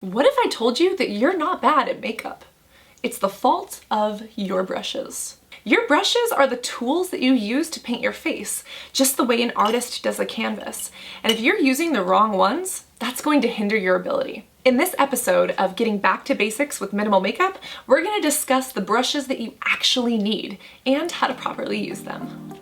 What if I told you that you're not bad at makeup? It's the fault of your brushes. Your brushes are the tools that you use to paint your face, just the way an artist does a canvas. And if you're using the wrong ones, that's going to hinder your ability. In this episode of Getting Back to Basics with Minimal Makeup, we're going to discuss the brushes that you actually need and how to properly use them.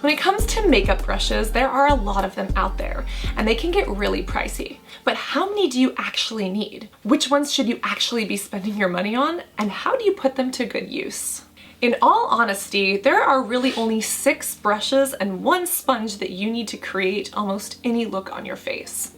When it comes to makeup brushes, there are a lot of them out there, and they can get really pricey. But how many do you actually need? Which ones should you actually be spending your money on? And how do you put them to good use? In all honesty, there are really only 6 brushes and 1 sponge that you need to create almost any look on your face.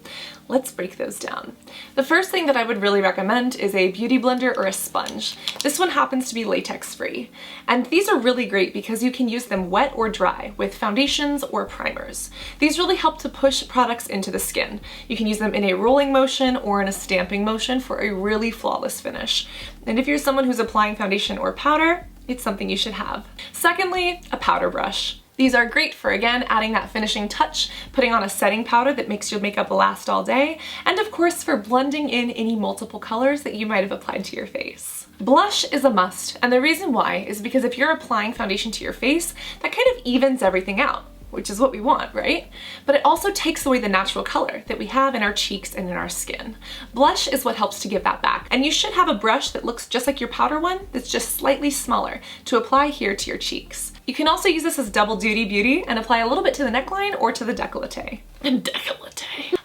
Let's break those down. The first thing that I would really recommend is a beauty blender or a sponge. This one happens to be latex free. And these are really great because you can use them wet or dry with foundations or primers. These really help to push products into the skin. You can use them in a rolling motion or in a stamping motion for a really flawless finish. And if you're someone who's applying foundation or powder, it's something you should have. Secondly, a powder brush. These are great for, again, adding that finishing touch, putting on a setting powder that makes your makeup last all day, and of course for blending in any multiple colors that you might have applied to your face. Blush is a must, and the reason why is because if you're applying foundation to your face, that kind of evens everything out, which is what we want, right? But it also takes away the natural color that we have in our cheeks and in our skin. Blush is what helps to give that back, and you should have a brush that looks just like your powder one that's just slightly smaller to apply here to your cheeks. You can also use this as double duty beauty and apply a little bit to the neckline or to the décolleté.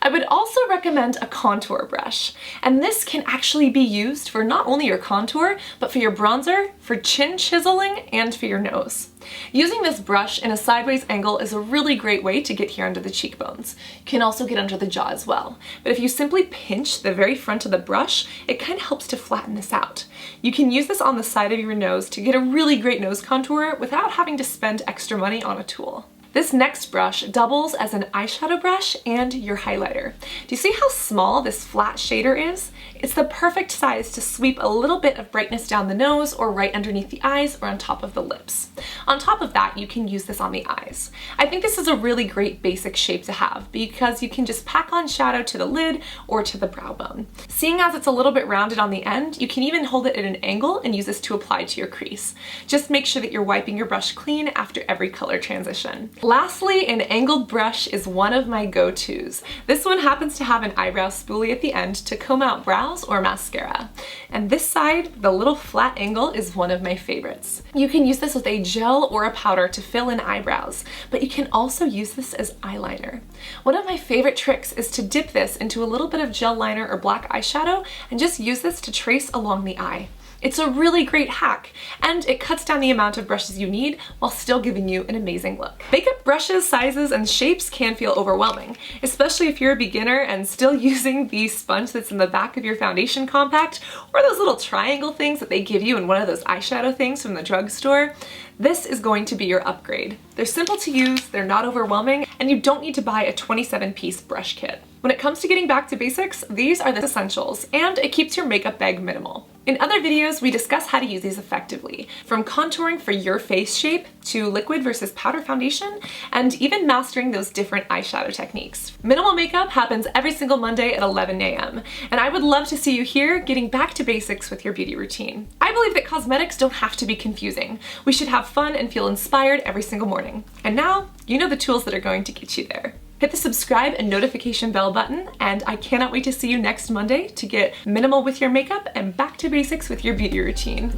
I would also recommend a contour brush, and this can actually be used for not only your contour, but for your bronzer, for chin chiseling, and for your nose. Using this brush in a sideways angle is a really great way to get here under the cheekbones. You can also get under the jaw as well. But if you simply pinch the very front of the brush, it kind of helps to flatten this out. You can use this on the side of your nose to get a really great nose contour without having to spend extra money on a tool. This next brush doubles as an eyeshadow brush and your highlighter. Do you see how small this flat shader is? It's the perfect size to sweep a little bit of brightness down the nose or right underneath the eyes or on top of the lips. On top of that, you can use this on the eyes. I think this is a really great basic shape to have because you can just pack on shadow to the lid or to the brow bone. Seeing as it's a little bit rounded on the end, you can even hold it at an angle and use this to apply to your crease. Just make sure that you're wiping your brush clean after every color transition. Lastly, an angled brush is one of my go-tos. This one happens to have an eyebrow spoolie at the end to comb out brows or mascara. And this side, the little flat angle, is one of my favorites. You can use this with a gel or a powder to fill in eyebrows, but you can also use this as eyeliner. One of my favorite tricks is to dip this into a little bit of gel liner or black eyeshadow and just use this to trace along the eye. It's a really great hack, and it cuts down the amount of brushes you need while still giving you an amazing look. Makeup brushes, sizes, and shapes can feel overwhelming, especially if you're a beginner and still using the sponge that's in the back of your foundation compact, or those little triangle things that they give you in one of those eyeshadow things from the drugstore. This is going to be your upgrade. They're simple to use, they're not overwhelming, and you don't need to buy a 27-piece brush kit. When it comes to getting back to basics, these are the essentials, and it keeps your makeup bag minimal. In other videos, we discuss how to use these effectively, from contouring for your face shape to liquid versus powder foundation, and even mastering those different eyeshadow techniques. Minimal Makeup happens every single Monday at 11 a.m., and I would love to see you here getting back to basics with your beauty routine. I believe that cosmetics don't have to be confusing. We should have fun and feel inspired every single morning. And now, you know the tools that are going to get you there. Hit the subscribe and notification bell button, and I cannot wait to see you next Monday to get minimal with your makeup and back to basics with your beauty routine.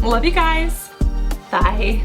Love you guys. Bye.